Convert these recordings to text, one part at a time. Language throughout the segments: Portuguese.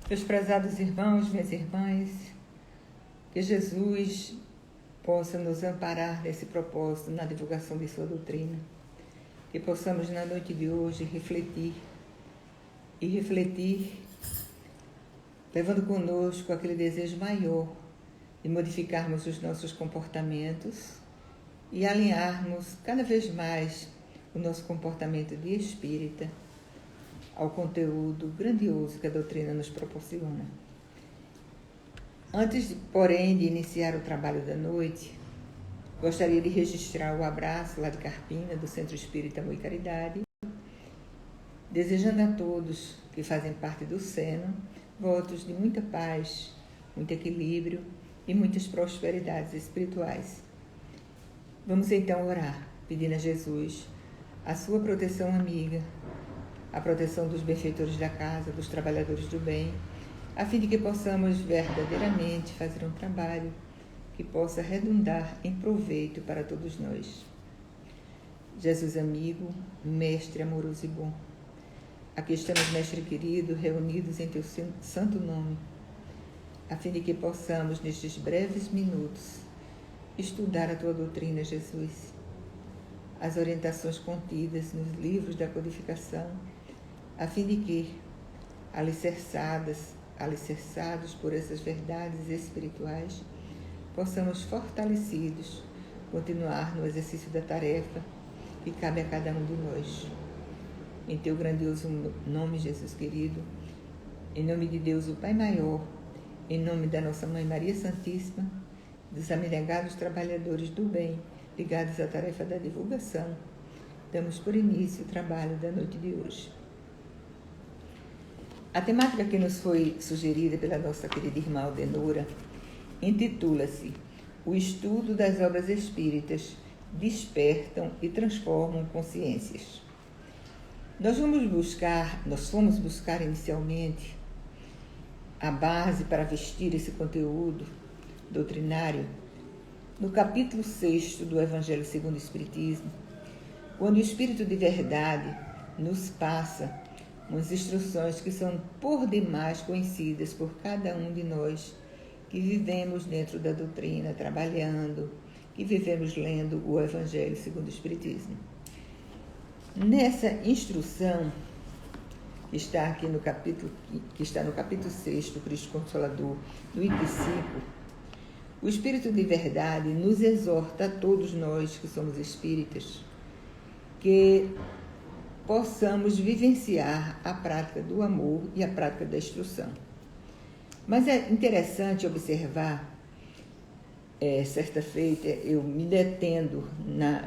Meus prezados irmãos, minhas irmãs, que Jesus possa nos amparar nesse propósito, na divulgação de sua doutrina. Que possamos, na noite de hoje, refletir, levando conosco aquele desejo maior de modificarmos os nossos comportamentos e alinharmos cada vez mais o nosso comportamento de espírita ao conteúdo grandioso que a doutrina nos proporciona. Antes, porém, de iniciar o trabalho da noite, gostaria de registrar o abraço lá de Carpina, do Centro Espírita Amor e Caridade, desejando a todos que fazem parte do Seno votos de muita paz, muito equilíbrio e muitas prosperidades espirituais. Vamos então orar, pedindo a Jesus a sua proteção amiga, a proteção dos benfeitores da casa, dos trabalhadores do bem, a fim de que possamos verdadeiramente fazer um trabalho que possa redundar em proveito para todos nós. Jesus amigo, Mestre amoroso e bom, aqui estamos, Mestre querido, reunidos em Teu santo nome, a fim de que possamos, nestes breves minutos, estudar a Tua doutrina, Jesus, as orientações contidas nos livros da codificação, a fim de que, alicerçados por essas verdades espirituais, possamos, fortalecidos, continuar no exercício da tarefa que cabe a cada um de nós. Em Teu grandioso nome, Jesus querido, em nome de Deus, o Pai Maior, em nome da nossa Mãe Maria Santíssima, dos abnegados trabalhadores do bem, ligados à tarefa da divulgação, damos por início o trabalho da noite de hoje. A temática que nos foi sugerida pela nossa querida irmã Aldenora intitula-se O estudo das obras espíritas despertam e transformam consciências. Nós fomos buscar inicialmente a base para vestir esse conteúdo doutrinário no capítulo 6 do Evangelho segundo o Espiritismo, quando o Espírito de Verdade nos passa umas instruções que são por demais conhecidas por cada um de nós que vivemos dentro da doutrina, trabalhando, que vivemos lendo o Evangelho segundo o Espiritismo. Nessa instrução, que está no capítulo 6 do Cristo Consolador, no item 5, o Espírito de Verdade nos exorta a todos nós que somos espíritas, que possamos vivenciar a prática do amor e a prática da instrução. Mas é interessante observar, certa feita, eu me detendo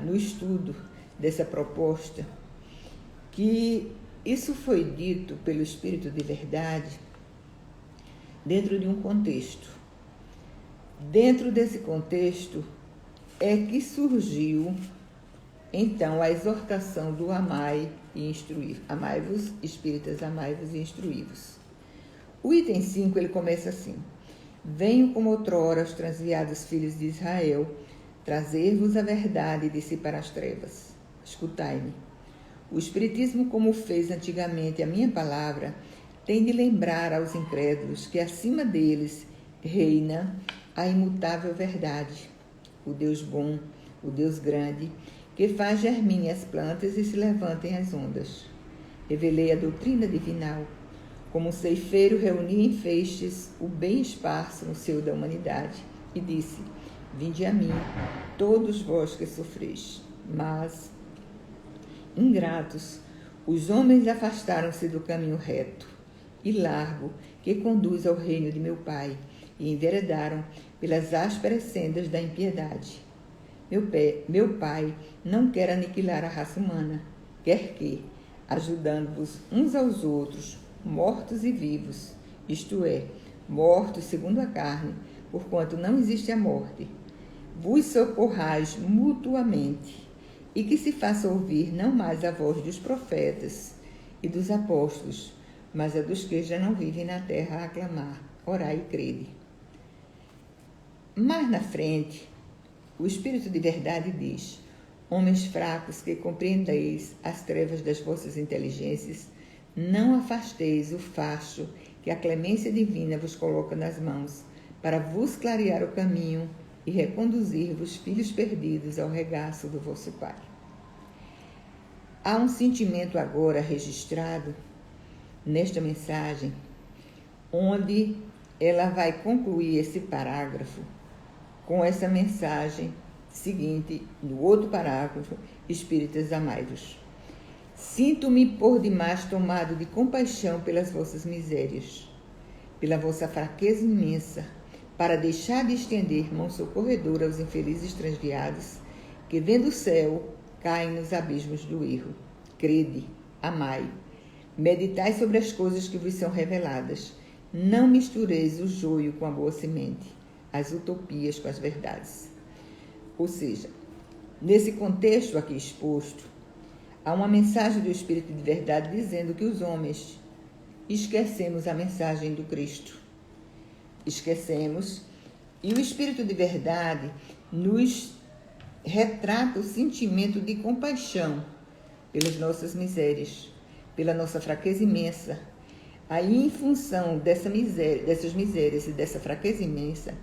no estudo dessa proposta, que isso foi dito pelo Espírito de Verdade dentro de um contexto. Dentro desse contexto é que surgiu, então, a exortação do amai e instruir. Amai-vos, espíritas, amai-vos e instruí-vos. O item 5, ele começa assim: Venho como outrora os transviados filhos de Israel, trazer-vos a verdade e dissipar as trevas. Escutai-me. O Espiritismo, como fez antigamente a minha palavra, tem de lembrar aos incrédulos que acima deles reina a imutável verdade, o Deus bom, o Deus grande, que faz germinem as plantas e se levantem as ondas. Revelei a doutrina divinal. Como um ceifeiro reuni em feixes o bem esparso no seio da humanidade, e disse: Vinde a mim, todos vós que sofreis. Mas, ingratos, os homens afastaram-se do caminho reto e largo que conduz ao reino de meu Pai, e enveredaram pelas ásperas sendas da impiedade. Meu Pai não quer aniquilar a raça humana, quer que, ajudando-vos uns aos outros, mortos e vivos, isto é, mortos segundo a carne, porquanto não existe a morte, vos socorrais mutuamente, e que se faça ouvir não mais a voz dos profetas e dos apóstolos, mas a dos que já não vivem na terra a aclamar, orai e crede. Mais na frente, o Espírito de Verdade diz: Homens fracos que compreendeis as trevas das vossas inteligências, não afasteis o facho que a clemência divina vos coloca nas mãos, para vos clarear o caminho e reconduzir-vos, filhos perdidos, ao regaço do vosso Pai. Há um sentimento agora registrado nesta mensagem, onde ela vai concluir esse parágrafo com essa mensagem seguinte, no outro parágrafo: Espíritas, amai-vos. Sinto-me por demais tomado de compaixão pelas vossas misérias, pela vossa fraqueza imensa, para deixar de estender mão socorredora aos infelizes transviados, que, vendo o céu, caem nos abismos do erro. Crede, amai, meditai sobre as coisas que vos são reveladas. Não mistureis o joio com a boa semente, as utopias com as verdades. Ou seja, nesse contexto aqui exposto, há uma mensagem do Espírito de verdade dizendo que os homens esquecemos a mensagem do Cristo. Esquecemos, e o Espírito de verdade nos retrata o sentimento de compaixão pelas nossas misérias, pela nossa fraqueza imensa. Aí, em função dessas misérias e dessa fraqueza imensa,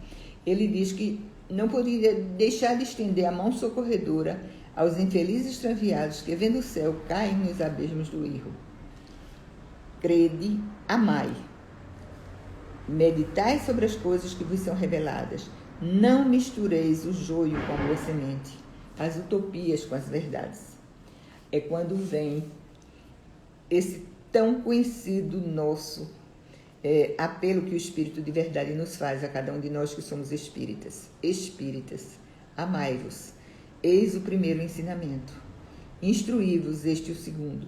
ele diz que não poderia deixar de estender a mão socorredora aos infelizes extraviados que, vendo o céu, caem nos abismos do erro. Crede, amai. Meditai sobre as coisas que vos são reveladas. Não mistureis o joio com a boa semente, as utopias com as verdades. É quando vem esse tão conhecido nosso apelo que o Espírito de verdade nos faz a cada um de nós que somos espíritas. Espíritas, amai-vos. Eis o primeiro ensinamento. Instruí-vos, este o segundo.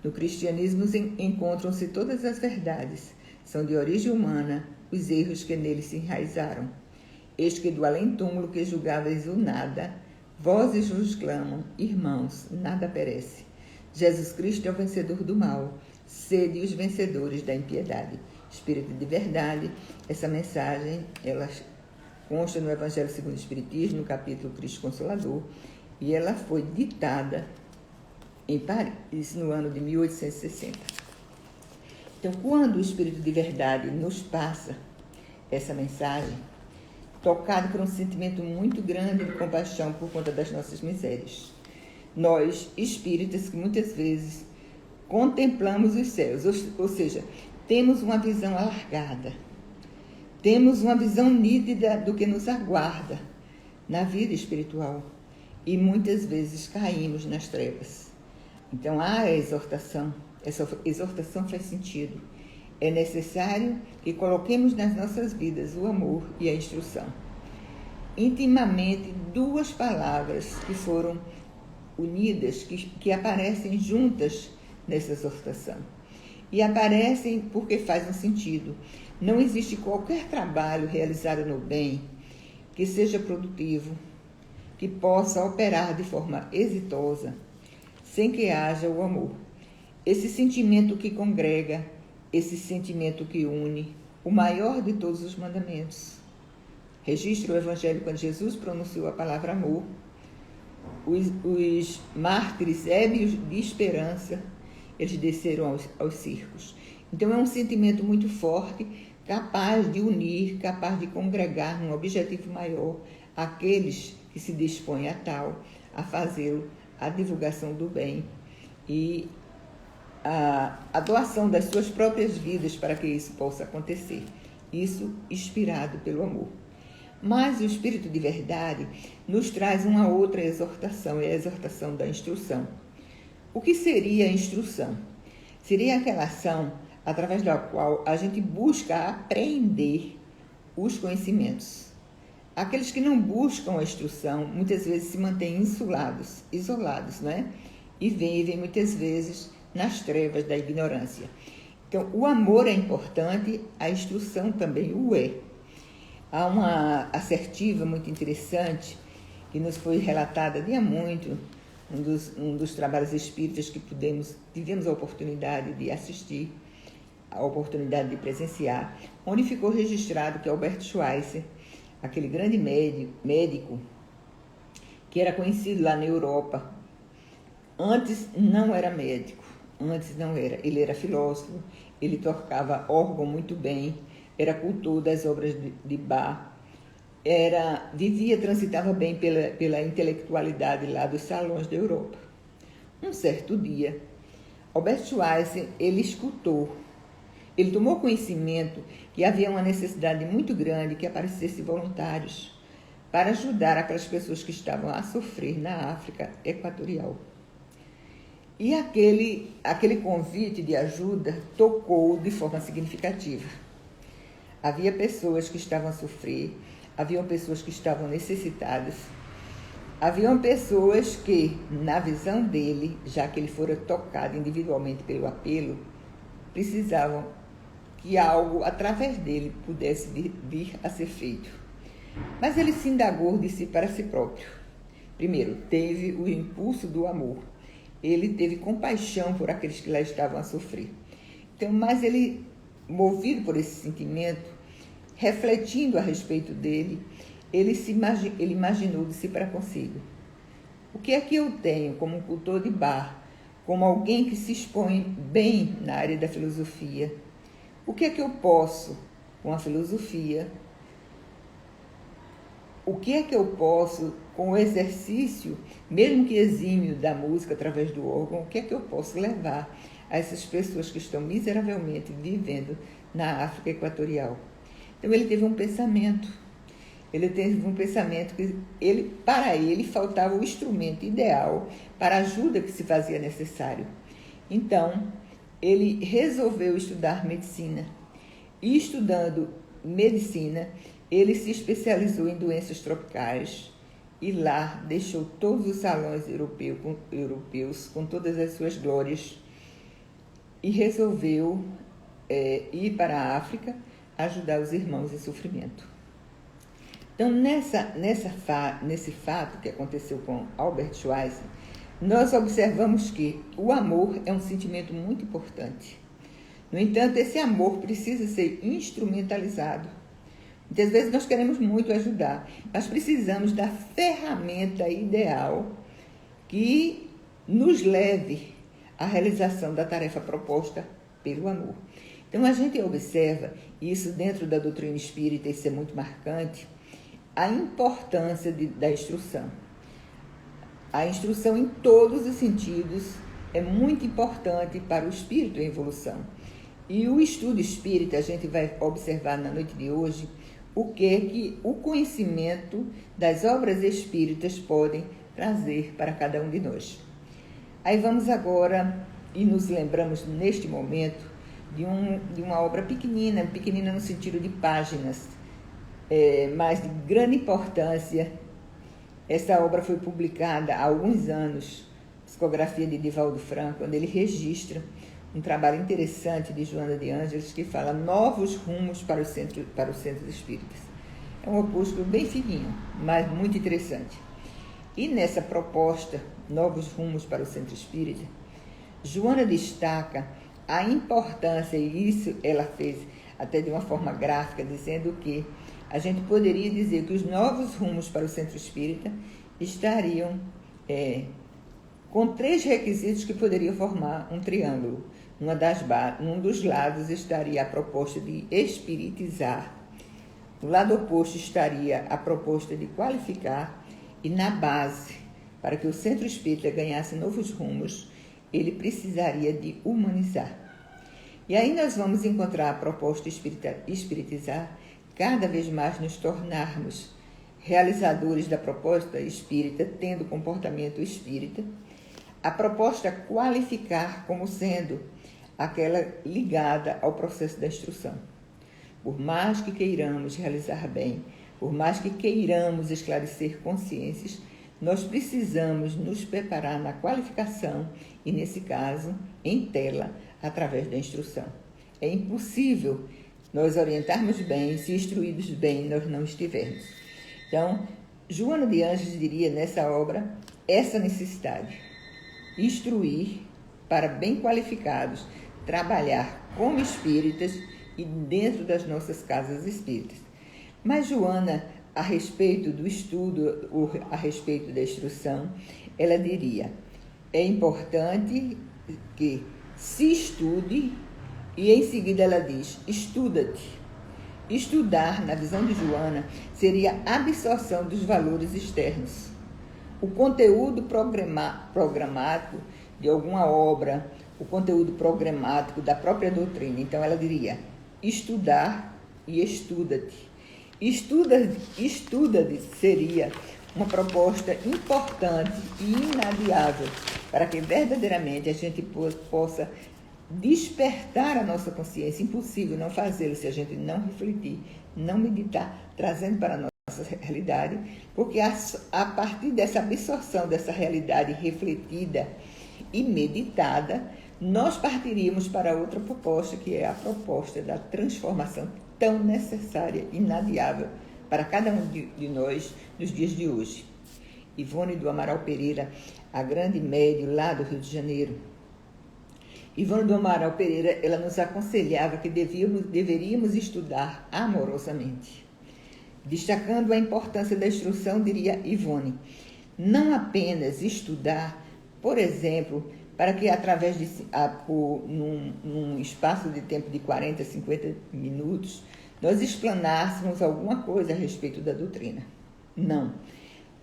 No cristianismo encontram-se todas as verdades. São de origem humana os erros que nele se enraizaram. Eis que do além-túmulo que julgavais o nada, vozes vos clamam: irmãos, nada perece. Jesus Cristo é o vencedor do mal. Sede os vencedores da impiedade. Espírito de verdade, essa mensagem, ela consta no Evangelho segundo o Espiritismo, no capítulo Cristo Consolador, e ela foi ditada em Paris, no ano de 1860. Então, quando o Espírito de verdade nos passa essa mensagem, tocado por um sentimento muito grande de compaixão por conta das nossas misérias, nós, espíritas, que muitas vezes contemplamos os céus, ou seja, temos uma visão alargada, temos uma visão nítida do que nos aguarda na vida espiritual e muitas vezes caímos nas trevas. Então, há a exortação, essa exortação faz sentido. É necessário que coloquemos nas nossas vidas o amor e a instrução. Intimamente, duas palavras que foram unidas, que aparecem juntas nessa exortação. E aparecem porque faz um sentido. Não existe qualquer trabalho realizado no bem que seja produtivo, que possa operar de forma exitosa, sem que haja o amor. Esse sentimento que congrega, esse sentimento que une, o maior de todos os mandamentos. Registra o Evangelho quando Jesus pronunciou a palavra amor. Os mártires ébrios de esperança, eles desceram aos circos. Então, é um sentimento muito forte, capaz de unir, capaz de congregar num objetivo maior aqueles que se dispõem a tal, a fazê-lo, a divulgação do bem e a doação das suas próprias vidas para que isso possa acontecer. Isso inspirado pelo amor. Mas o Espírito de verdade nos traz uma outra exortação, é a exortação da instrução. O que seria a instrução? Seria aquela ação através da qual a gente busca aprender os conhecimentos. Aqueles que não buscam a instrução, muitas vezes se mantêm isolados, não é? E vivem muitas vezes nas trevas da ignorância. Então, o amor é importante, a instrução também o é. Há uma assertiva muito interessante que nos foi relatada há muito, um dos trabalhos espíritas que tivemos a oportunidade de assistir, a oportunidade de presenciar, onde ficou registrado que Albert Schweitzer, aquele grande médico que era conhecido lá na Europa, antes não era médico, ele era filósofo, ele tocava órgão muito bem, era cultor das obras de Bach, transitava bem pela intelectualidade lá dos salões da Europa. Um certo dia, Albert Schweitzer, ele escutou, ele tomou conhecimento que havia uma necessidade muito grande que aparecessem voluntários para ajudar aquelas pessoas que estavam a sofrer na África Equatorial. E aquele convite de ajuda tocou de forma significativa. Havia pessoas que estavam a sofrer, haviam pessoas que estavam necessitadas, haviam pessoas que, na visão dele, já que ele fora tocado individualmente pelo apelo, precisavam que algo através dele pudesse vir a ser feito. Mas ele se indagou de si para si próprio. Primeiro, teve o impulso do amor. Ele teve compaixão por aqueles que lá estavam a sofrer. Então, mas ele, movido por esse sentimento, refletindo a respeito dele, ele imaginou de si para consigo: o que é que eu tenho como um cultor de Bach, como alguém que se expõe bem na área da filosofia? O que é que eu posso com a filosofia? O que é que eu posso com o exercício, mesmo que exímio, da música através do órgão? O que é que eu posso levar a essas pessoas que estão miseravelmente vivendo na África Equatorial? Então ele teve um pensamento que para ele faltava o instrumento ideal para a ajuda que se fazia necessário. Então ele resolveu estudar medicina. E estudando medicina, ele se especializou em doenças tropicais e lá deixou todos os salões europeus com todas as suas glórias e resolveu ir para a África ajudar os irmãos em sofrimento. Então, nesse fato que aconteceu com Albert Schweitzer, nós observamos que o amor é um sentimento muito importante. No entanto, esse amor precisa ser instrumentalizado. Muitas vezes nós queremos muito ajudar, mas precisamos da ferramenta ideal que nos leve à realização da tarefa proposta pelo amor. Então, a gente observa, isso dentro da doutrina espírita, isso é muito marcante, a importância da instrução. A instrução em todos os sentidos é muito importante para o espírito em evolução. E o estudo espírita, a gente vai observar na noite de hoje o que o conhecimento das obras espíritas podem trazer para cada um de nós. Aí vamos agora, e nos lembramos neste momento, de uma obra pequenina no sentido de páginas, mas de grande importância. Essa obra foi publicada há alguns anos, psicografia de Divaldo Franco, onde ele registra um trabalho interessante de Joana de Ângeles que fala novos rumos para os centros espíritas. É um opúsculo bem fininho, mas muito interessante. E nessa proposta, novos rumos para o centro espírita, Joana destaca a importância, e isso ela fez até de uma forma gráfica, dizendo que a gente poderia dizer que os novos rumos para o centro espírita estariam com 3 requisitos que poderiam formar um triângulo. Num dos lados estaria a proposta de espiritizar, do lado oposto estaria a proposta de qualificar, e na base, para que o centro espírita ganhasse novos rumos, ele precisaria de humanizar. E aí nós vamos encontrar a proposta espiritizar, cada vez mais nos tornarmos realizadores da proposta espírita, tendo comportamento espírita. A proposta qualificar como sendo aquela ligada ao processo da instrução. Por mais que queiramos realizar bem, por mais que queiramos esclarecer consciências, nós precisamos nos preparar na qualificação e, nesse caso, em tela, através da instrução. É impossível nós orientarmos bem, se instruídos bem nós não estivermos. Então, Joana de Ângeles diria nessa obra essa necessidade: instruir para bem qualificados, trabalhar como espíritas e dentro das nossas casas espíritas. Mas Joana, a respeito do estudo, a respeito da instrução, ela diria: é importante que se estude E em seguida ela diz: estuda-te. Estudar, na visão de Joana, seria a absorção dos valores externos. O conteúdo programático de alguma obra, o conteúdo programático da própria doutrina. Então ela diria: estudar e estuda-te. Estuda-te seria uma proposta importante e inadiável para que verdadeiramente a gente possa despertar a nossa consciência. Impossível não fazê-lo se a gente não refletir, não meditar, trazendo para a nossa realidade, porque a partir dessa absorção dessa realidade refletida e meditada, nós partiríamos para outra proposta, que é a proposta da transformação tão necessária e inadiável para cada um de nós nos dias de hoje. Ivone do Amaral Pereira, a grande médium lá do Rio de Janeiro. Ivone do Amaral Pereira, ela nos aconselhava que deveríamos estudar amorosamente. Destacando a importância da instrução, diria Ivone, não apenas estudar, por exemplo, para que através de num espaço de tempo de 40, 50 minutos, nós explanássemos alguma coisa a respeito da doutrina. Não.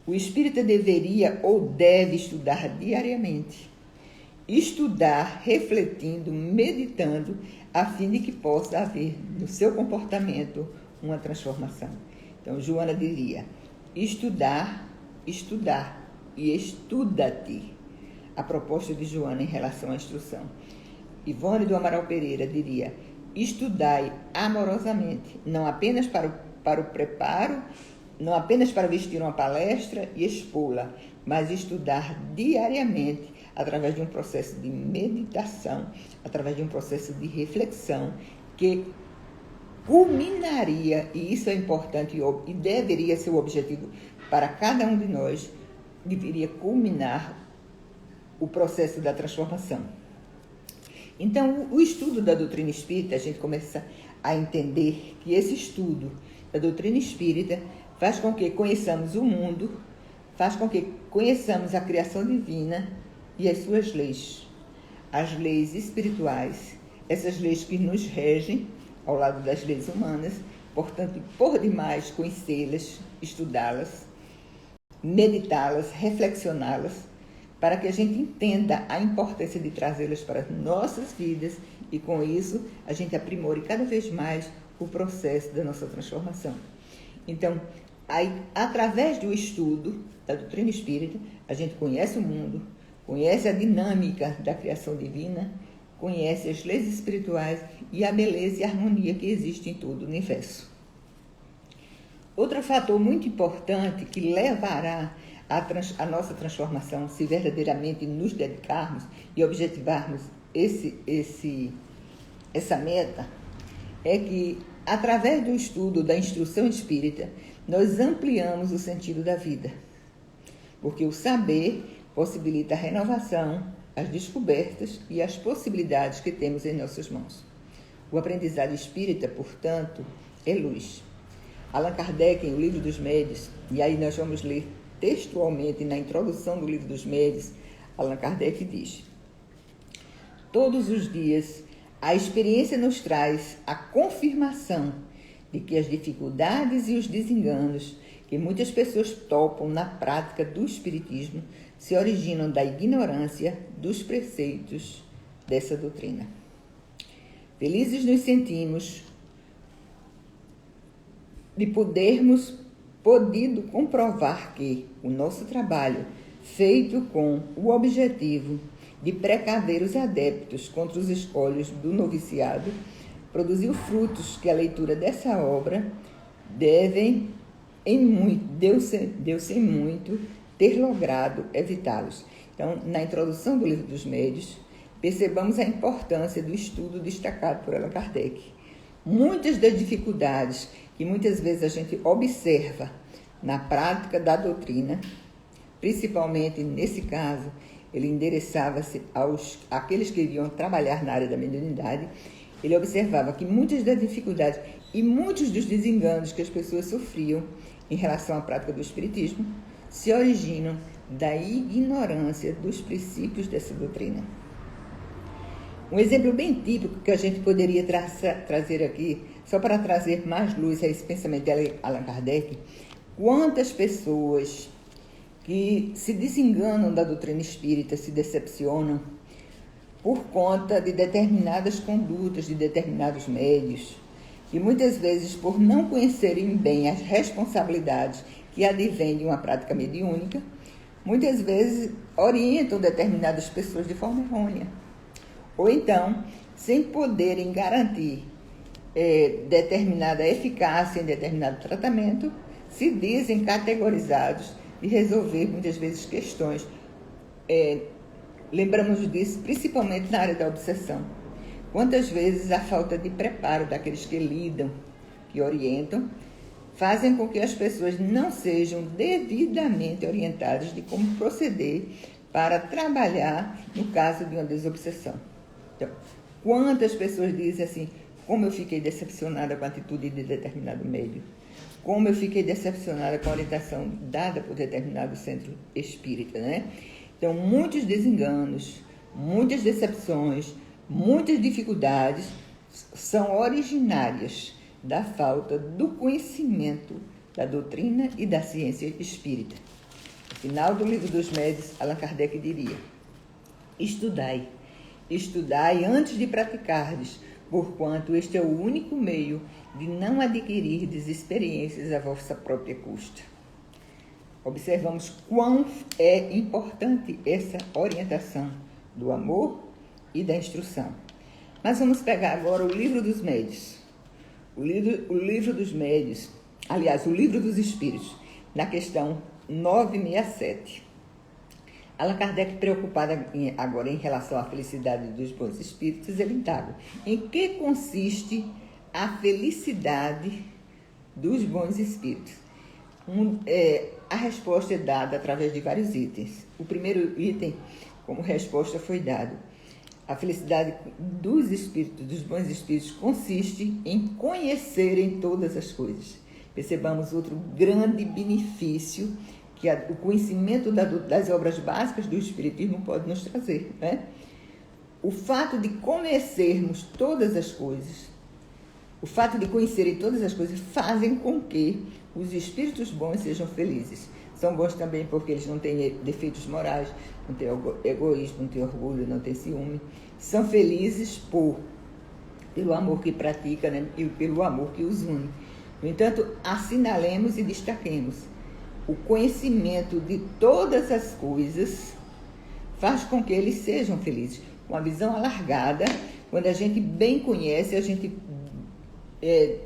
O espírita deveria ou deve estudar diariamente. Estudar, refletindo, meditando, a fim de que possa haver no seu comportamento uma transformação. Então, Joana diria: estudar e estuda-te. A proposta de Joana em relação à instrução. Ivone do Amaral Pereira diria: estudai amorosamente, não apenas para o preparo, não apenas para vestir uma palestra e expô-la, mas estudar diariamente, através de um processo de meditação, através de um processo de reflexão, que culminaria, e isso é importante e deveria ser o objetivo para cada um de nós, deveria culminar o processo da transformação. Então, o estudo da doutrina espírita, a gente começa a entender que esse estudo da doutrina espírita faz com que conheçamos o mundo, faz com que conheçamos a criação divina e as suas leis, as leis espirituais, essas leis que nos regem ao lado das leis humanas, portanto, por demais conhecê-las, estudá-las, meditá-las, reflexioná-las, para que a gente entenda a importância de trazê-las para as nossas vidas e, com isso, a gente aprimore cada vez mais o processo da nossa transformação. Então, aí, através do estudo da doutrina espírita, a gente conhece o mundo, conhece a dinâmica da criação divina, conhece as leis espirituais e a beleza e a harmonia que existe em todo o universo. Outro fator muito importante que levará a nossa transformação, se verdadeiramente nos dedicarmos e objetivarmos essa meta, é que, através do estudo da instrução espírita, nós ampliamos o sentido da vida. Porque o saber possibilita a renovação, as descobertas e as possibilidades que temos em nossas mãos. O aprendizado espírita, portanto, é luz. Allan Kardec, em O Livro dos Médiuns, e aí nós vamos ler textualmente na introdução do Livro dos Médiuns, Allan Kardec diz: todos os dias a experiência nos traz a confirmação de que as dificuldades e os desenganos que muitas pessoas topam na prática do espiritismo se originam da ignorância dos preceitos dessa doutrina. Felizes nos sentimos de podido comprovar que o nosso trabalho, feito com o objetivo de precaver os adeptos contra os escolhos do noviciado, produziu frutos que a leitura dessa obra deu-se em muito ter logrado evitá-los. Então, na introdução do Livro dos Médiuns, percebamos a importância do estudo destacado por Allan Kardec. Muitas das dificuldades que muitas vezes a gente observa na prática da doutrina, principalmente nesse caso, ele endereçava-se àqueles que iriam trabalhar na área da mediunidade. Ele observava que muitas das dificuldades e muitos dos desenganos que as pessoas sofriam em relação à prática do espiritismo se originam da ignorância dos princípios dessa doutrina. Um exemplo bem típico que a gente poderia trazer aqui, só para trazer mais luz a esse pensamento de Allan Kardec, quantas pessoas que se desenganam da doutrina espírita, se decepcionam por conta de determinadas condutas, de determinados médios, e muitas vezes por não conhecerem bem as responsabilidades que advêm de uma prática mediúnica, muitas vezes orientam determinadas pessoas de forma errônea. Ou então, sem poderem garantir determinada eficácia em determinado tratamento, se dizem categorizados de resolver muitas vezes questões. Lembramos disso principalmente na área da obsessão. Quantas vezes a falta de preparo daqueles que lidam, que orientam, fazem com que as pessoas não sejam devidamente orientadas de como proceder para trabalhar no caso de uma desobsessão. Então, quantas pessoas dizem assim, como eu fiquei decepcionada com a atitude de determinado médium, como eu fiquei decepcionada com a orientação dada por determinado centro espírita, né? Então, muitos desenganos, muitas decepções, muitas dificuldades são originárias da falta do conhecimento da doutrina e da ciência espírita. No final do Livro dos Médiuns, Allan Kardec diria: estudai antes de praticardes, porquanto este é o único meio de não adquirirdes experiências à vossa própria custa. Observamos quão é importante essa orientação do amor e da instrução. Mas vamos pegar agora o Livro dos Médiuns. O livro dos Médiuns, aliás, o Livro dos Espíritos, na questão 967. Allan Kardec, preocupado agora em relação à felicidade dos bons espíritos, ele indaga: em que consiste a felicidade dos bons espíritos? A resposta é dada através de vários itens. O primeiro item, como resposta, foi dado: a felicidade dos espíritos, dos bons espíritos, consiste em conhecerem todas as coisas. Percebamos outro grande benefício que o conhecimento das obras básicas do Espiritismo pode nos trazer, né? O fato de conhecermos todas as coisas, o fato de conhecerem todas as coisas fazem com que os espíritos bons sejam felizes. São bons também porque eles não têm defeitos morais, não têm egoísmo, não têm orgulho, não têm ciúme. São felizes pelo amor que praticam, né? E pelo amor que os une. No entanto, assinalemos e destaquemos: o conhecimento de todas as coisas faz com que eles sejam felizes. Com a visão alargada, quando a gente bem conhece, a gente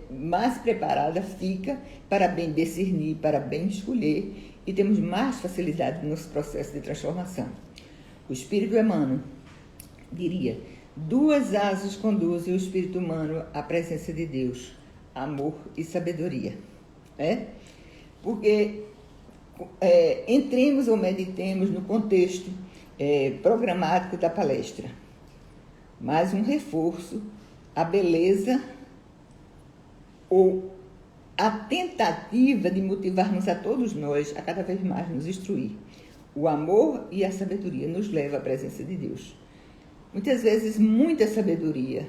mais preparada fica para bem discernir, para bem escolher, e temos mais facilidade nos processos de transformação. O espírito humano, diria, 2 asas conduzem o espírito humano à presença de Deus: amor e sabedoria. Porque entremos ou meditemos no contexto programático da palestra. Mais um reforço: a beleza ou a tentativa de motivarmos a todos nós a cada vez mais nos instruir. O amor e a sabedoria nos levam à presença de Deus. Muitas vezes, muita sabedoria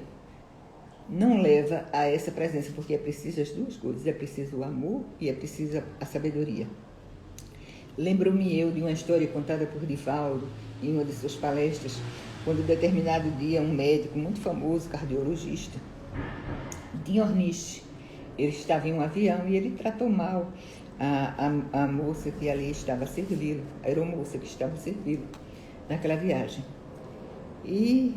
não leva a essa presença, porque é preciso as duas coisas: é preciso o amor e é preciso a sabedoria. Lembro-me eu de uma história contada por Divaldo em uma de suas palestras, quando, determinado dia, um médico muito famoso, cardiologista, Diorniche, ele estava em um avião e ele tratou mal a moça que ali estava a servi-lo, a aeromoça que estava a servi-lo naquela viagem. E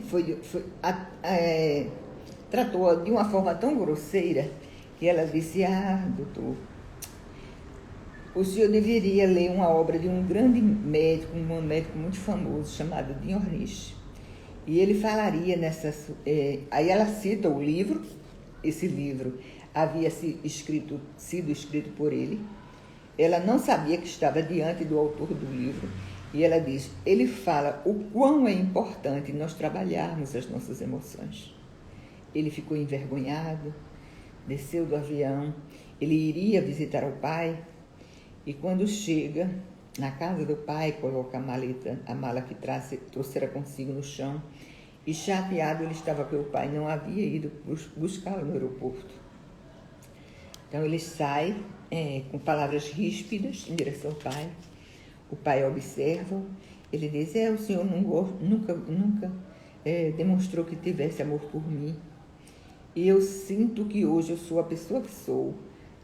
tratou-a de uma forma tão grosseira que ela disse: doutor, o senhor deveria ler uma obra de um grande médico, um médico muito famoso, chamado Diorniche. E ele falaria aí ela cita o livro. Esse livro havia sido escrito por ele. Ela não sabia que estava diante do autor do livro. E ela diz: ele fala o quão é importante nós trabalharmos as nossas emoções. Ele ficou envergonhado, desceu do avião, ele iria visitar o pai, e quando chega na casa do pai, coloca a mala que trouxera consigo no chão, e chateado ele estava que o pai não havia ido buscá-lo no aeroporto. Então ele sai com palavras ríspidas em direção ao pai. O pai observa, ele diz: o senhor nunca demonstrou que tivesse amor por mim. E eu sinto que hoje eu sou a pessoa que sou,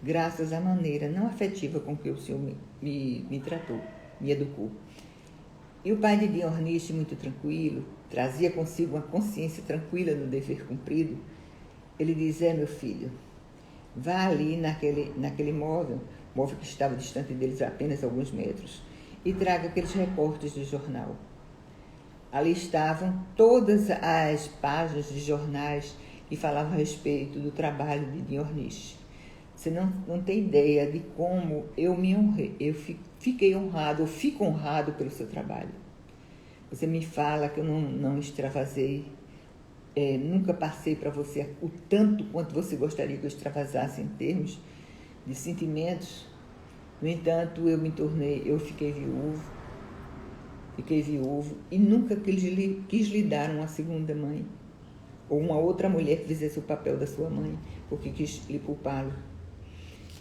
graças à maneira não afetiva com que o senhor me tratou, me educou. E o pai de Diorniche, muito tranquilo, trazia consigo uma consciência tranquila do dever cumprido. Ele diz: meu filho, vá ali naquele móvel que estava distante deles apenas alguns metros, e traga aqueles recortes do jornal. Ali estavam todas as páginas de jornais que falavam a respeito do trabalho de Diorniche. Você não tem ideia de como eu me honrei, eu fiquei honrado, eu fico honrado pelo seu trabalho. Você me fala que eu não extravasei, nunca passei para você o tanto quanto você gostaria que eu extravasasse em termos de sentimentos. No entanto, eu fiquei viúvo e nunca quis lhe dar uma segunda mãe ou uma outra mulher que fizesse o papel da sua mãe, porque quis lhe poupá-lo.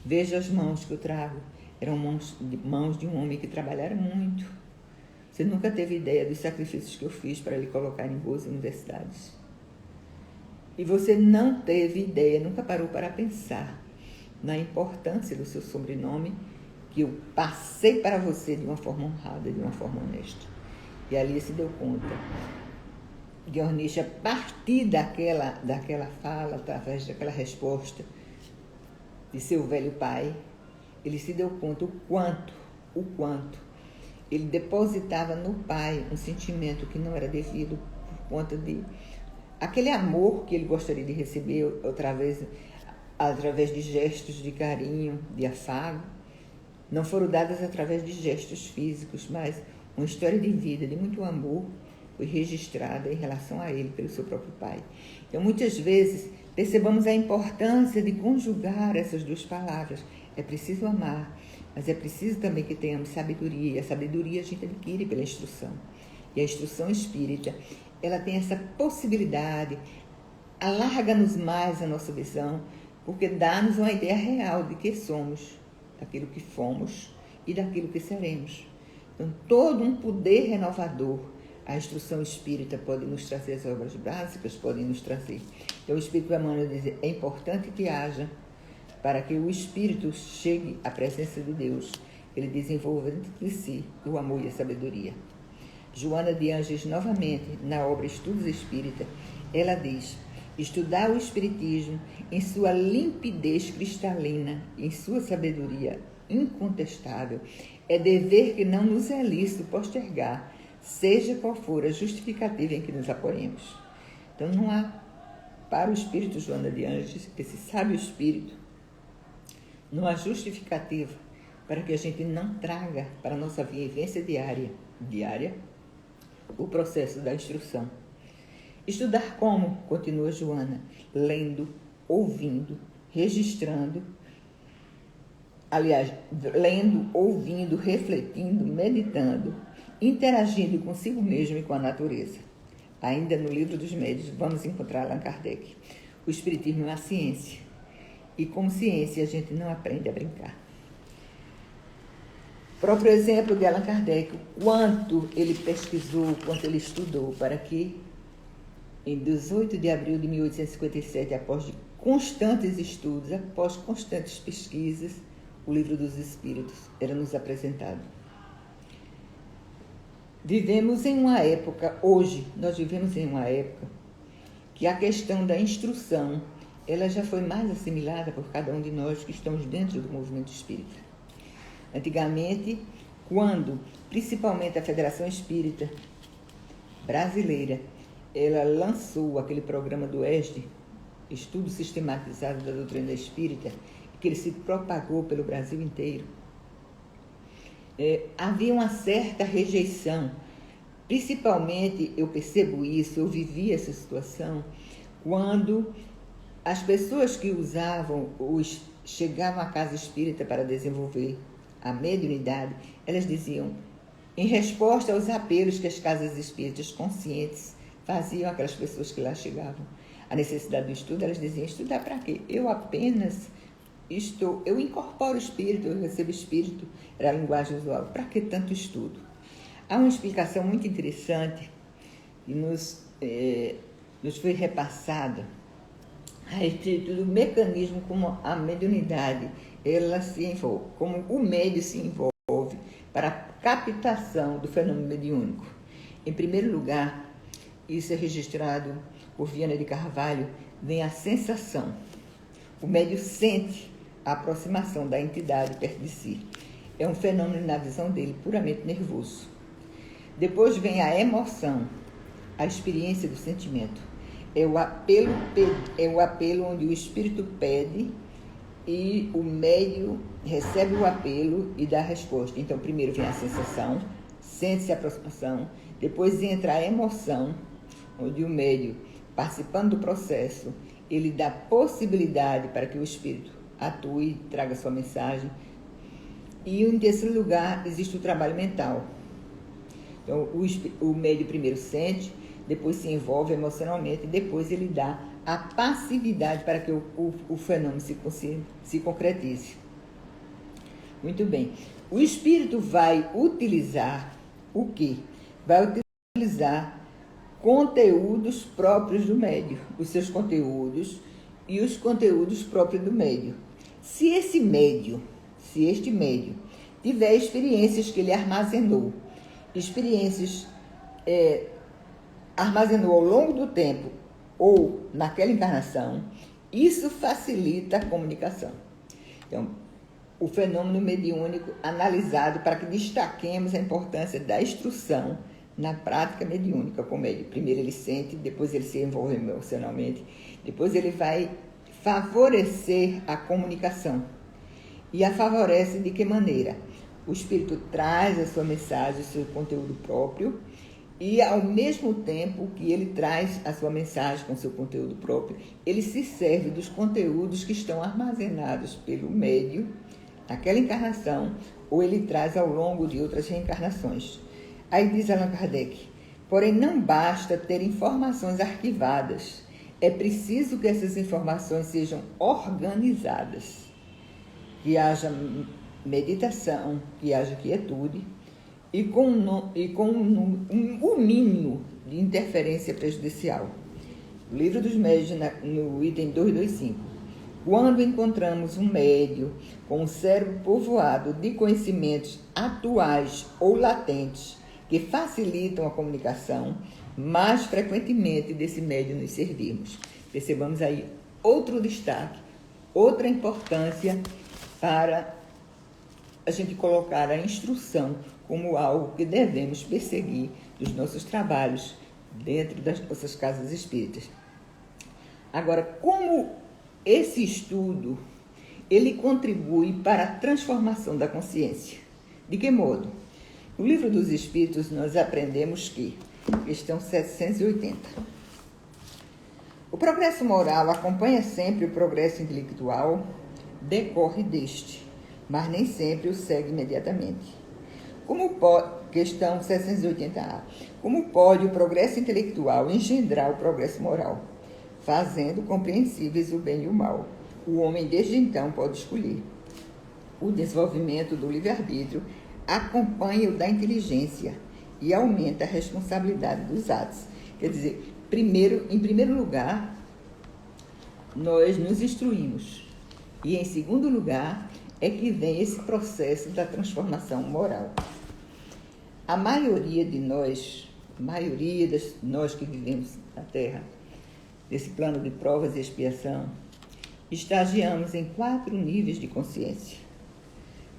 Veja as mãos que eu trago, eram mãos de um homem que trabalhara muito. Você nunca teve ideia dos sacrifícios que eu fiz para lhe colocar em boas universidades. E você não teve ideia, nunca parou para pensar na importância do seu sobrenome, que eu passei para você de uma forma honrada, de uma forma honesta. E ali se deu conta. Diorniche, a partir daquela fala, através daquela resposta de seu velho pai, ele se deu conta o quanto ele depositava no pai um sentimento que não era devido por conta de aquele amor que ele gostaria de receber através de gestos de carinho, de afago. Não foram dadas através de gestos físicos, mas uma história de vida, de muito amor, foi registrada em relação a ele pelo seu próprio pai. Então, muitas vezes, percebamos a importância de conjugar essas duas palavras. É preciso amar, mas é preciso também que tenhamos sabedoria, e a sabedoria a gente adquire pela instrução. E a instrução espírita, ela tem essa possibilidade, alarga-nos mais a nossa visão, porque dá-nos uma ideia real de que somos, daquilo que fomos e daquilo que seremos. Então, todo um poder renovador a instrução espírita pode nos trazer, as obras básicas podem nos trazer. Então, o Espírito Emmanuel diz: é importante que haja, para que o espírito chegue à presença de Deus, ele desenvolva dentro de si o amor e a sabedoria. Joana de Ângeles, novamente, na obra Estudos Espírita, ela diz: estudar o Espiritismo em sua limpidez cristalina, em sua sabedoria incontestável, é dever que não nos é lícito postergar, seja qual for a justificativa em que nos apoiemos. Então, não há, para o Espírito Joana de Ângeles, esse sábio Espírito, não há justificativa para que a gente não traga para a nossa vivência diária o processo da instrução. Estudar como? Continua Joana, lendo, ouvindo, registrando, lendo, ouvindo, refletindo, meditando, interagindo consigo mesmo e com a natureza. Ainda no Livro dos Médiuns, vamos encontrar Allan Kardec. O Espiritismo é uma ciência, e como ciência a gente não aprende a brincar. Próprio exemplo de Allan Kardec, o quanto ele pesquisou, o quanto ele estudou, para que em 18 de abril de 1857, após constantes estudos, após constantes pesquisas, o Livro dos Espíritos era nos apresentado. Hoje, nós vivemos em uma época que a questão da instrução, ela já foi mais assimilada por cada um de nós que estamos dentro do movimento espírita. Antigamente, quando, principalmente a Federação Espírita Brasileira, ela lançou aquele programa do ESD, Estudo Sistematizado da Doutrina Espírita, que ele se propagou pelo Brasil inteiro, havia uma certa rejeição. Principalmente, eu percebo isso, eu vivi essa situação, quando as pessoas que chegavam à casa espírita para desenvolver a mediunidade, elas diziam, em resposta aos apelos que as casas espíritas conscientes faziam aquelas pessoas que lá chegavam. A necessidade do estudo, elas diziam, estudar para quê? Eu apenas eu incorporo o espírito, eu recebo o espírito, era a linguagem usual. Para que tanto estudo? Há uma explicação muito interessante que nos foi repassada a respeito do mecanismo como a mediunidade, ela se envolve, como o médio se envolve para a captação do fenômeno mediúnico. Em primeiro lugar, isso é registrado por Viana de Carvalho, vem a sensação. O médio sente a aproximação da entidade perto de si. É um fenômeno, na visão dele, puramente nervoso. Depois vem a emoção, a experiência do sentimento. É o apelo onde o espírito pede e o médio recebe o apelo e dá a resposta. Então, primeiro vem a sensação, sente-se a aproximação, depois entra a emoção, onde o médio, participando do processo, ele dá possibilidade para que o espírito atue, traga sua mensagem. E em terceiro lugar, existe o trabalho mental. Então, o médio primeiro sente, depois se envolve emocionalmente, depois ele dá a passividade para que o fenômeno se concretize. Muito bem. O espírito vai utilizar o quê? Vai utilizar conteúdos próprios do médio, os seus conteúdos e os conteúdos próprios do médio. Se este médio tiver experiências que ele armazenou, armazenou ao longo do tempo ou naquela encarnação, isso facilita a comunicação. Então, o fenômeno mediúnico analisado para que destaquemos a importância da instrução na prática mediúnica com o médium. Primeiro ele sente, depois ele se envolve emocionalmente, depois ele vai favorecer a comunicação. E a favorece de que maneira? O espírito traz a sua mensagem, o seu conteúdo próprio, e ao mesmo tempo que ele traz a sua mensagem com o seu conteúdo próprio, ele se serve dos conteúdos que estão armazenados pelo médium naquela encarnação, ou ele traz ao longo de outras reencarnações. Aí diz Allan Kardec, porém não basta ter informações arquivadas, é preciso que essas informações sejam organizadas, que haja meditação, que haja quietude e com um mínimo de interferência prejudicial. O Livro dos Médiuns, no item 225. Quando encontramos um médium com o cérebro povoado de conhecimentos atuais ou latentes que facilitam a comunicação, mais frequentemente desse médium nos servirmos. Percebamos aí outro destaque, outra importância para a gente colocar a instrução como algo que devemos perseguir nos nossos trabalhos dentro das nossas casas espíritas. Agora, como esse estudo, ele contribui para a transformação da consciência? De que modo? No Livro dos Espíritos, nós aprendemos que, questão 780, o progresso moral acompanha sempre o progresso intelectual, decorre deste, mas nem sempre o segue imediatamente. Questão 780A. Como pode o progresso intelectual engendrar o progresso moral, fazendo compreensíveis o bem e o mal? O homem, desde então, pode escolher. O desenvolvimento do livre-arbítrio acompanha o da inteligência e aumenta a responsabilidade dos atos. Quer dizer, em primeiro lugar, nós nos instruímos. E, em segundo lugar, é que vem esse processo da transformação moral. A maioria de nós que vivemos na Terra, nesse plano de provas e expiação, estagiamos em 4 níveis de consciência.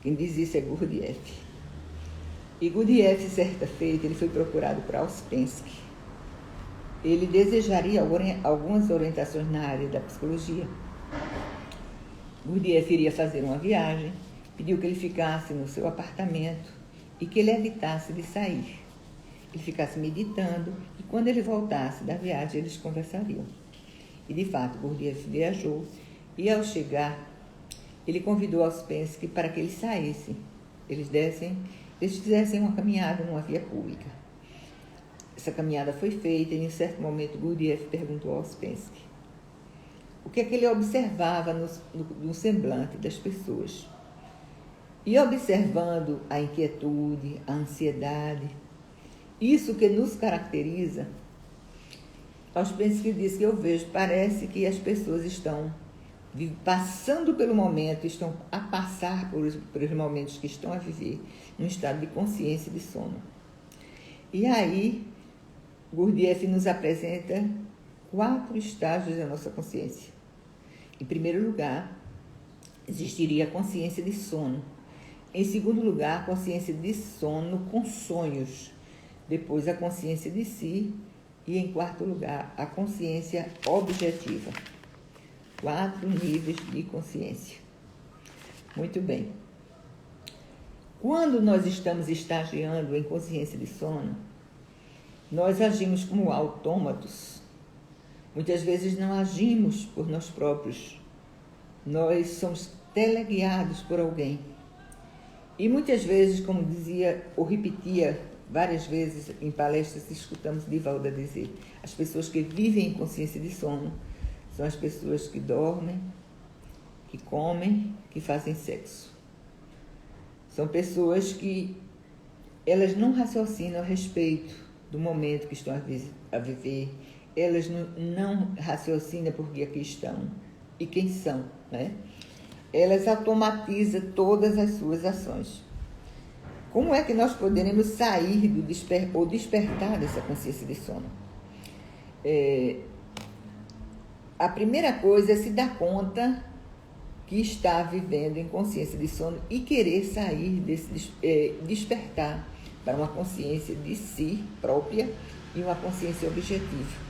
Quem diz isso é Gurdjieff. E Gurdjieff, certa feita, ele foi procurado por Ouspensky. Ele desejaria algumas orientações na área da psicologia. Gurdjieff iria fazer uma viagem, pediu que ele ficasse no seu apartamento e que ele evitasse de sair. Ele ficasse meditando e quando ele voltasse da viagem, eles conversariam. E, de fato, Gurdjieff viajou e, ao chegar, ele convidou Ouspensky para que eles saíssem. Eles fizessem uma caminhada numa via pública. essa caminhada foi feita e, em certo momento, Gurdjieff perguntou ao Ouspensky o que é que ele observava no semblante das pessoas. E observando a inquietude, a ansiedade, isso que nos caracteriza, Ouspensky disse que eu vejo, parece que as pessoas estão passando pelo momento, estão a passar por os momentos que estão a viver, num estado de consciência e de sono. E aí, Gurdjieff nos apresenta 4 estágios da nossa consciência. Em primeiro lugar, existiria a consciência de sono. Em segundo lugar, a consciência de sono com sonhos. Depois, a consciência de si. E, em quarto lugar, a consciência objetiva. 4 níveis de consciência. Muito bem. Quando nós estamos estagiando em consciência de sono, nós agimos como autômatos. Muitas vezes não agimos por nós próprios. Nós somos teleguiados por alguém. E muitas vezes, como dizia ou repetia várias vezes em palestras, escutamos Divalda dizer, as pessoas que vivem em consciência de sono são as pessoas que dormem, que comem, que fazem sexo. São pessoas que elas não raciocinam a respeito do momento que estão a viver, elas não raciocinam porque aqui estão e quem são, né? Elas automatizam todas as suas ações. Como é que nós poderemos sair ou despertar dessa consciência de sono? A primeira coisa é se dar conta que está vivendo em consciência de sono e querer sair desse despertar para uma consciência de si própria e uma consciência objetiva.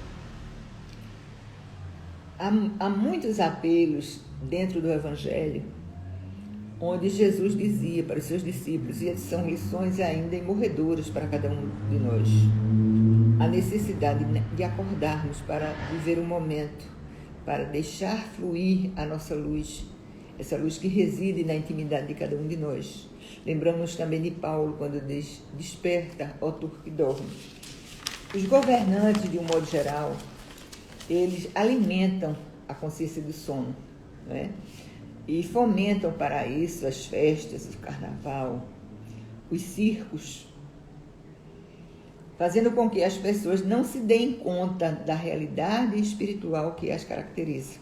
Há muitos apelos dentro do Evangelho onde Jesus dizia para os seus discípulos, e são lições ainda imorredoras para cada um de nós, a necessidade de acordarmos para viver o momento, para deixar fluir a nossa luz, essa luz que reside na intimidade de cada um de nós. Lembramos também de Paulo, quando diz, desperta, ó tu que dorme. Os governantes, de um modo geral, eles alimentam a consciência do sono, né? E fomentam para isso as festas, o carnaval, os circos, fazendo com que as pessoas não se deem conta da realidade espiritual que as caracteriza.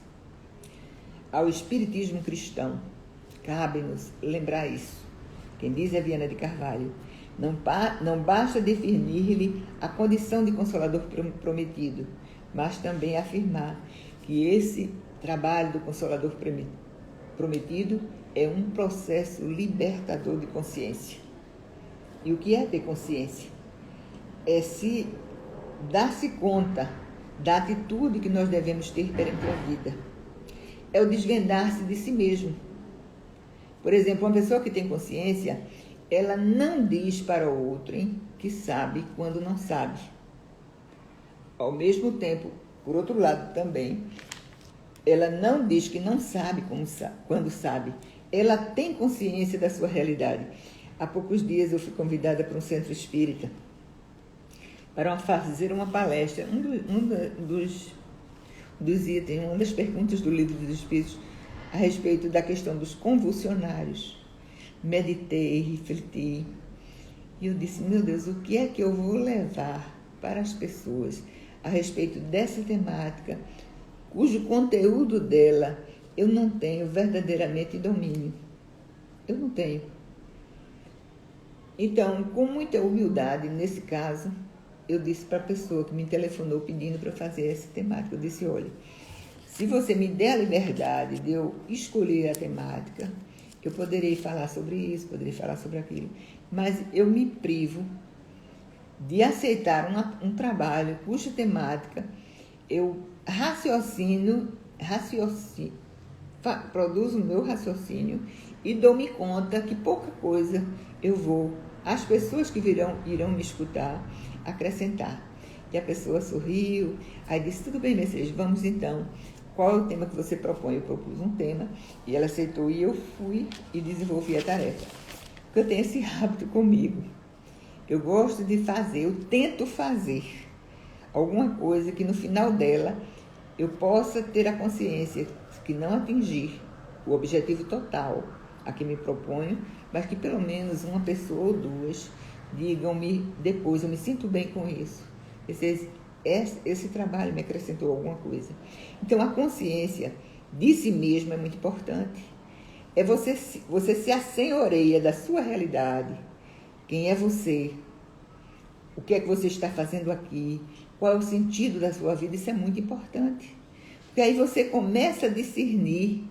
Ao espiritismo cristão, cabe-nos lembrar isso. Quem diz é Viana de Carvalho, não basta definir-lhe a condição de consolador prometido, mas também afirmar que esse trabalho do consolador prometido é um processo libertador de consciência. E o que é ter consciência? É se dar-se conta da atitude que nós devemos ter perante a vida. É o desvendar-se de si mesmo. Por exemplo, uma pessoa que tem consciência, ela não diz para o outro que sabe quando não sabe. Ao mesmo tempo, por outro lado também, ela não diz que não sabe quando sabe. Ela tem consciência da sua realidade. Há poucos dias eu fui convidada para um centro espírita para fazer uma palestra. Dos itens, uma das perguntas do Livro dos Espíritos a respeito da questão dos convulsionários. Meditei, refleti. E eu disse, meu Deus, o que é que eu vou levar para as pessoas a respeito dessa temática, cujo conteúdo dela eu não tenho verdadeiramente domínio. Eu não tenho. Então, com muita humildade, nesse caso, eu disse para a pessoa que me telefonou pedindo para fazer essa temática, eu disse, olha, se você me der a liberdade de eu escolher a temática, eu poderei falar sobre isso, poderei falar sobre aquilo, mas eu me privo de aceitar um trabalho cuja temática eu produzo o meu raciocínio e dou-me conta que pouca coisa eu vou, as pessoas que irão me escutar, acrescentar. E a pessoa sorriu, aí disse, tudo bem, Mercedes, vamos então. Qual é o tema que você propõe? Eu propus um tema e ela aceitou e eu fui e desenvolvi a tarefa. Porque eu tenho esse hábito comigo. Eu gosto de fazer, eu tento fazer. alguma coisa que no final dela eu possa ter a consciência que não atingir o objetivo total a que me proponho, mas que pelo menos uma pessoa ou duas digam-me depois, eu me sinto bem com isso. Esse trabalho me acrescentou alguma coisa. Então, a consciência de si mesmo é muito importante. É você se assenhoreia da sua realidade. Quem é você? O que é que você está fazendo aqui? Qual é o sentido da sua vida? Isso é muito importante. Porque aí você começa a discernir,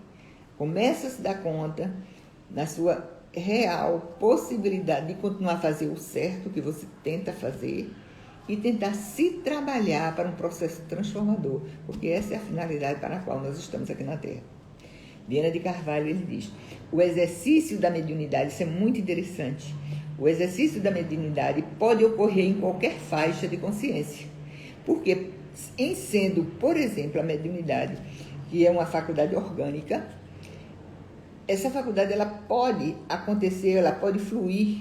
começa a se dar conta da sua real possibilidade de continuar a fazer o certo que você tenta fazer e tentar se trabalhar para um processo transformador, porque essa é a finalidade para a qual nós estamos aqui na Terra. Viana de Carvalho, ele diz, o exercício da mediunidade, isso é muito interessante, o exercício da mediunidade pode ocorrer em qualquer faixa de consciência, porque em sendo, por exemplo, a mediunidade, que é uma faculdade orgânica, essa faculdade ela pode acontecer, ela pode fluir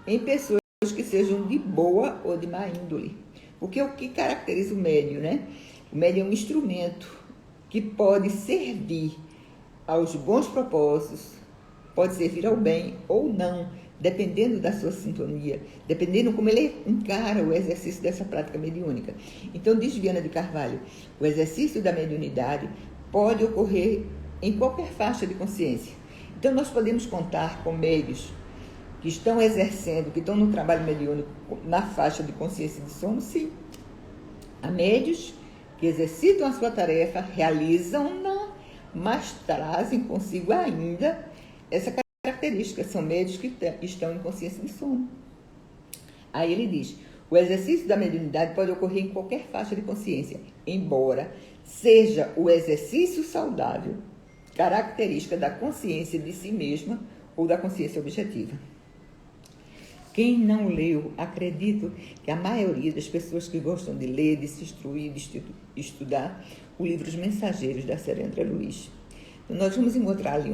em pessoas que sejam de boa ou de má índole. Porque o que caracteriza o médium, né? O médium é um instrumento que pode servir aos bons propósitos, pode servir ao bem ou não, dependendo da sua sintonia, dependendo como ele encara o exercício dessa prática mediúnica. Então, diz Viana de Carvalho, o exercício da mediunidade pode ocorrer em qualquer faixa de consciência. Então, nós podemos contar com médios que estão exercendo, que estão no trabalho mediúnico na faixa de consciência de sono, sim. Há médios que exercitam a sua tarefa, realizam-na, mas trazem consigo ainda essa característica. São médios que estão em consciência de sono. Aí ele diz, o exercício da mediunidade pode ocorrer em qualquer faixa de consciência, embora seja o exercício saudável, característica da consciência de si mesma ou da consciência objetiva. Quem não leu, acredito que a maioria das pessoas que gostam de ler, de se instruir, de estudar, o livro Os Mensageiros, da Célia André Luiz. Então, nós vamos encontrar ali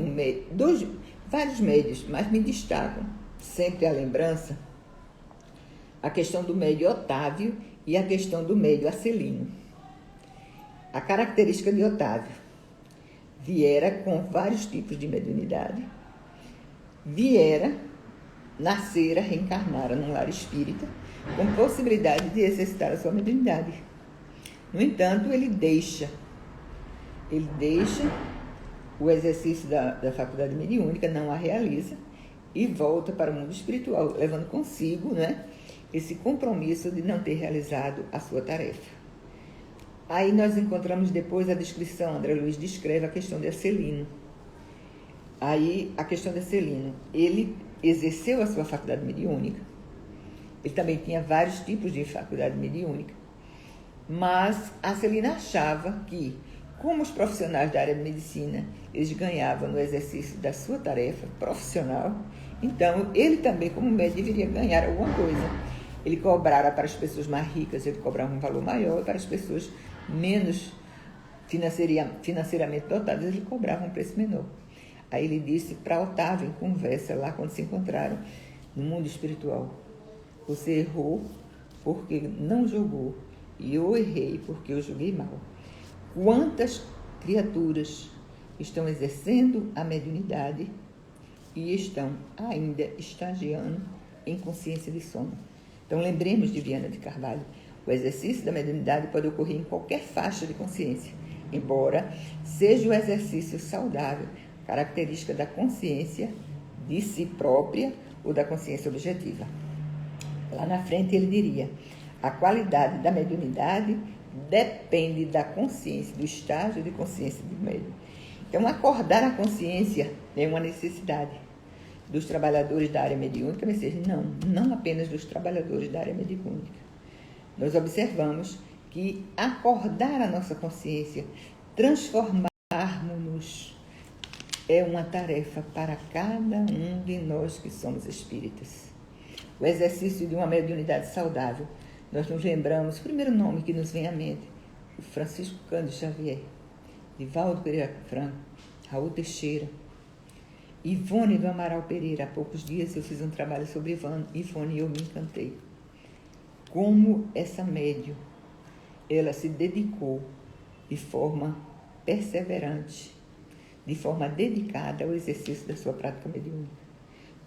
vários médios, mas me destacam sempre a lembrança, a questão do médio Otávio e a questão do médio Acelino. A característica de Otávio viera com vários tipos de mediunidade, nascera, reencarnara num lar espírita, com possibilidade de exercitar a sua mediunidade. No entanto, ele deixa o exercício da faculdade mediúnica, não a realiza, e volta para o mundo espiritual, levando consigo, né, esse compromisso de não ter realizado a sua tarefa. Aí nós encontramos depois a descrição, André Luiz descreve a questão de Acelino. Aí, a questão de Acelino, ele exerceu a sua faculdade mediúnica, ele também tinha vários tipos de faculdade mediúnica, mas Acelino achava que, como os profissionais da área de medicina, eles ganhavam no exercício da sua tarefa profissional, então ele também, como médico, deveria ganhar alguma coisa. Ele cobrara para as pessoas mais ricas, ele cobrava um valor maior, e para as pessoas menos financeiramente dotadas, ele cobrava um preço menor. Aí ele disse para Otávio, em conversa lá, quando se encontraram no mundo espiritual, você errou porque não julgou, e eu errei porque eu julguei mal. Quantas criaturas estão exercendo a mediunidade e estão ainda estagiando em consciência de sono? Então, lembremos de Viana de Carvalho, o exercício da mediunidade pode ocorrer em qualquer faixa de consciência, embora seja o exercício saudável, característica da consciência de si própria ou da consciência objetiva. Lá na frente ele diria, a qualidade da mediunidade depende da consciência, do estágio de consciência do médium. Então, acordar a consciência é uma necessidade dos trabalhadores da área mediúnica, mas não apenas dos trabalhadores da área mediúnica. Nós observamos que acordar a nossa consciência, transformarmos-nos, é uma tarefa para cada um de nós que somos espíritas. O exercício de uma mediunidade saudável, nós nos lembramos, o primeiro nome que nos vem à mente, o Francisco Cândido Xavier, Divaldo Pereira Franco, Raul Teixeira, Ivone do Amaral Pereira. Há poucos dias eu fiz um trabalho sobre Ivone e eu me encantei. Como essa médium ela se dedicou de forma perseverante, de forma dedicada ao exercício da sua prática mediúnica.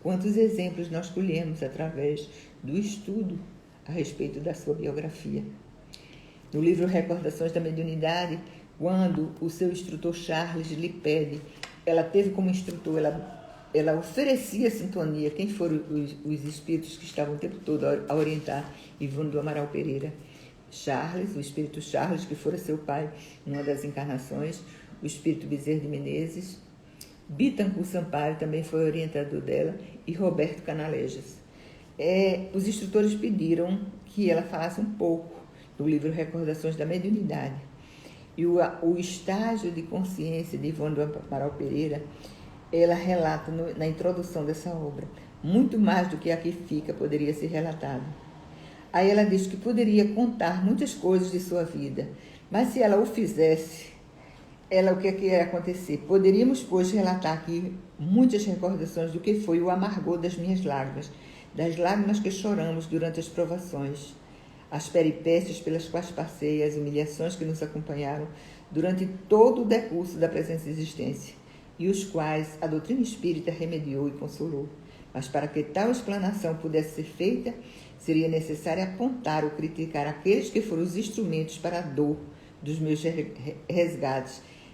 Quantos exemplos nós colhemos através do estudo a respeito da sua biografia. No livro Recordações da Mediunidade, quando o seu instrutor Charles lhe pede, ela teve como instrutor, ela oferecia sintonia, quem foram os espíritos que estavam o tempo todo a orientar Ivone do Amaral Pereira? Charles, o espírito Charles, que fora seu pai numa das encarnações, o espírito Bezerra de Menezes, Bittencourt Sampaio também foi orientador dela, e Roberto Canalejas. Os instrutores pediram que ela falasse um pouco do livro Recordações da Mediunidade. E o estágio de consciência de Ivone do Amaral Pereira, ela relata na introdução dessa obra, muito mais do que aqui fica poderia ser relatado. Aí ela diz que poderia contar muitas coisas de sua vida, mas se ela o fizesse, o que ia acontecer? Poderíamos, pois, relatar aqui muitas recordações do que foi o amargor das minhas lágrimas, das lágrimas que choramos durante as provações, as peripécias pelas quais passei, as humilhações que nos acompanharam durante todo o decurso da presença e existência, e os quais a doutrina espírita remediou e consolou. Mas para que tal explanação pudesse ser feita, seria necessário apontar ou criticar aqueles que foram os instrumentos para a dor dos meus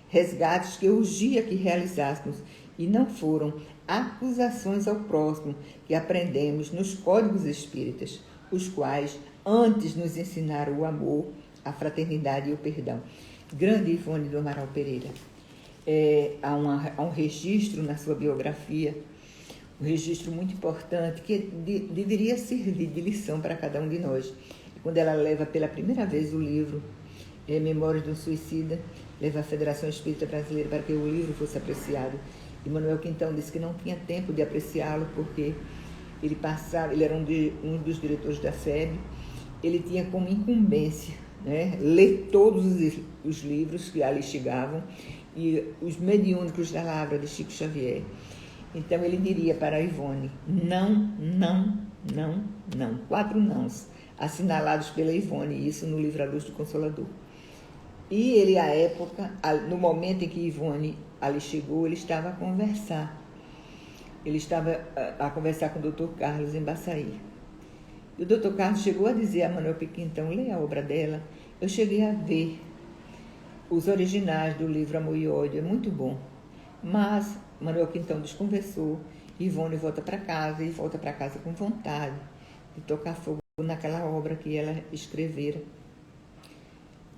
resgates que urgia que realizássemos, e não foram acusações ao próximo que aprendemos nos códigos espíritas, os quais antes nos ensinaram o amor, a fraternidade e o perdão. Grande Ivone do Amaral Pereira. Há um registro na sua biografia, um registro muito importante, que deveria servir de lição para cada um de nós. Quando ela leva pela primeira vez o livro Memórias de um Suicida, leva à Federação Espírita Brasileira para que o livro fosse apreciado. E Manuel Quintão disse que não tinha tempo de apreciá-lo, porque ele era um dos diretores da FEB, ele tinha como incumbência, né, ler todos os livros que ali chegavam, e os mediúnicos da Lavra de Chico Xavier. Então ele diria para a Ivone, não, não, não, não. 4 nãos, assinalados pela Ivone, isso no livro A Luz do Consolador. E ele, à época, no momento em que Ivone ali chegou, ele estava a conversar. Ele estava a conversar com o Dr. Carlos em Baçaí. E o Dr. Carlos chegou a dizer a Manuel Quintão, leia a obra dela. Eu cheguei a ver os originais do livro Amor e Ódio, é muito bom. Mas Manuel Quintão desconversou, Ivone volta para casa, e volta para casa com vontade de tocar fogo naquela obra que ela escrevera.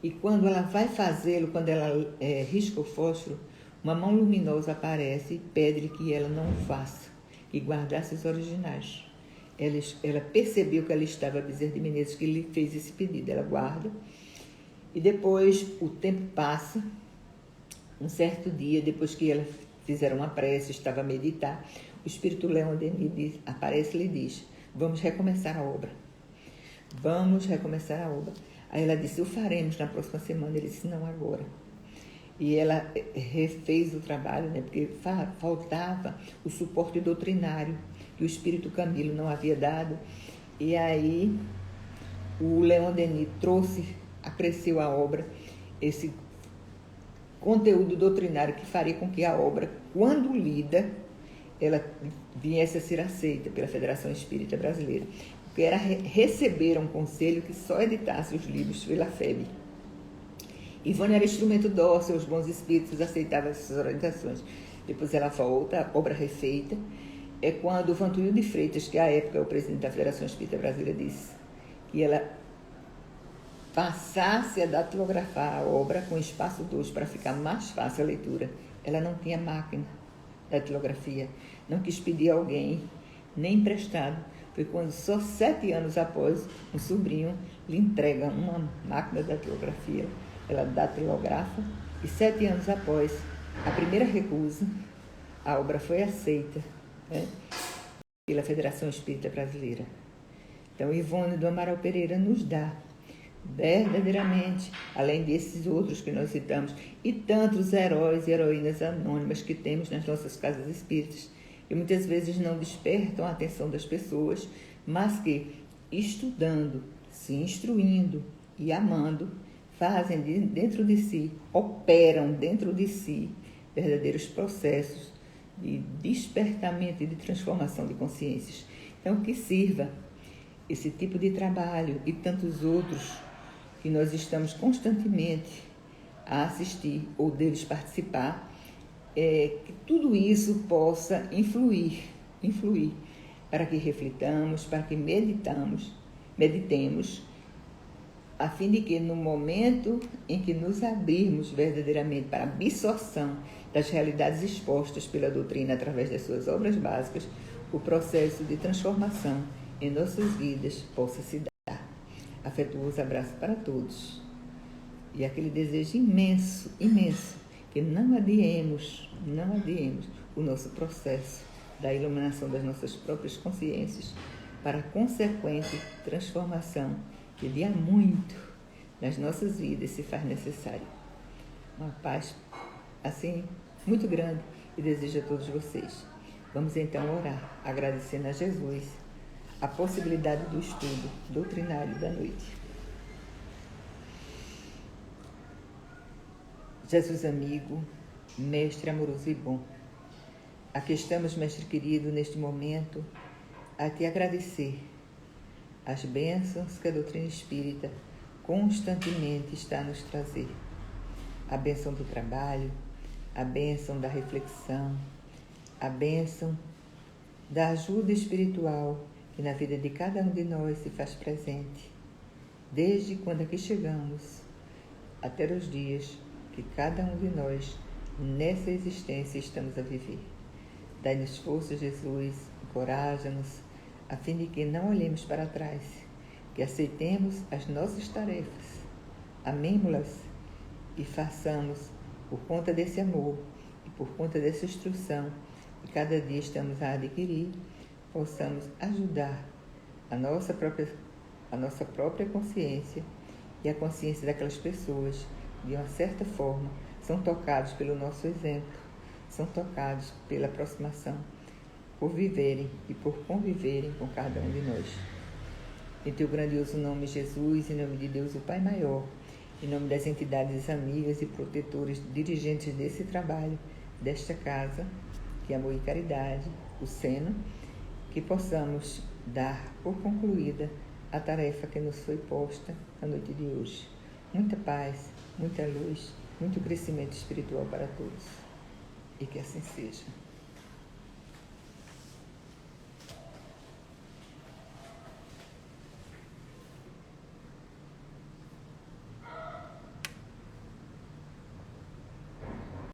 E quando ela vai fazê-lo, quando ela risca o fósforo, uma mão luminosa aparece e pede-lhe que ela não o faça, que guardasse os originais. Ela percebeu que ela estava a Bezerra de Menezes, que lhe fez esse pedido, ela guarda. E depois o tempo passa, um certo dia, depois que ela fizeram uma prece, estava a meditar, o espírito Leon Denis aparece e lhe diz, vamos recomeçar a obra. Vamos recomeçar a obra. Aí ela disse, o faremos na próxima semana. Ele disse, não agora. E ela refez o trabalho, né, porque faltava o suporte doutrinário que o espírito Camilo não havia dado. E aí o Leon Denis acresceu a obra, esse conteúdo doutrinário que faria com que a obra, quando lida, ela viesse a ser aceita pela Federação Espírita Brasileira, porque era receber um conselho que só editasse os livros pela FEB. Ivone era instrumento dócil, os bons espíritos aceitavam essas orientações. Depois ela volta, a obra refeita, é quando o Vantuil de Freitas, que à época é o presidente da Federação Espírita Brasileira, disse que ela passasse a datilografar a obra com espaço 2 para ficar mais fácil a leitura. Ela não tinha máquina de datilografia, não quis pedir a alguém, nem emprestado. Foi quando, só 7 anos após, um sobrinho lhe entrega uma máquina de datilografia, ela datilografa, e 7 anos após a primeira recusa, a obra foi aceita, né, pela Federação Espírita Brasileira. Então, Ivone do Amaral Pereira nos dá verdadeiramente, além desses outros que nós citamos, e tantos heróis e heroínas anônimas que temos nas nossas casas espíritas, que muitas vezes não despertam a atenção das pessoas, mas que, estudando, se instruindo e amando, fazem dentro de si, operam dentro de si verdadeiros processos de despertamento e de transformação de consciências. Então, que sirva esse tipo de trabalho e tantos outros que nós estamos constantemente a assistir ou deles participar, que tudo isso possa influir para que reflitamos, para que meditemos, a fim de que no momento em que nos abrirmos verdadeiramente para a absorção das realidades expostas pela doutrina através das suas obras básicas, o processo de transformação em nossas vidas possa se dar. Afetuoso abraço para todos. E aquele desejo imenso, que não adiemos o nosso processo da iluminação das nossas próprias consciências para a consequente transformação que de há muito nas nossas vidas se faz necessário. Uma paz assim muito grande e desejo a todos vocês. Vamos então orar, agradecendo a Jesus a possibilidade do estudo doutrinário da noite. Jesus amigo, mestre amoroso e bom, aqui estamos, mestre querido, neste momento, a te agradecer as bênçãos que a doutrina espírita constantemente está a nos trazer. A bênção do trabalho, a bênção da reflexão, a bênção da ajuda espiritual que na vida de cada um de nós se faz presente, desde quando aqui chegamos, até os dias que cada um de nós nessa existência estamos a viver. Dai-nos força, Jesus, encoraja-nos, a fim de que não olhemos para trás, que aceitemos as nossas tarefas, amemo-las e façamos por conta desse amor e por conta dessa instrução que cada dia estamos a adquirir, possamos ajudar a nossa própria consciência e a consciência daquelas pessoas, de uma certa forma, são tocados pelo nosso exemplo, são tocados pela aproximação, por viverem e por conviverem com cada um de nós. Em teu grandioso nome, Jesus, em nome de Deus, o Pai Maior, em nome das entidades amigas e protetores, dirigentes desse trabalho, desta casa, que é Amor e Caridade, o Seno, que possamos dar por concluída a tarefa que nos foi posta na noite de hoje. Muita paz, muita luz, muito crescimento espiritual para todos. E que assim seja.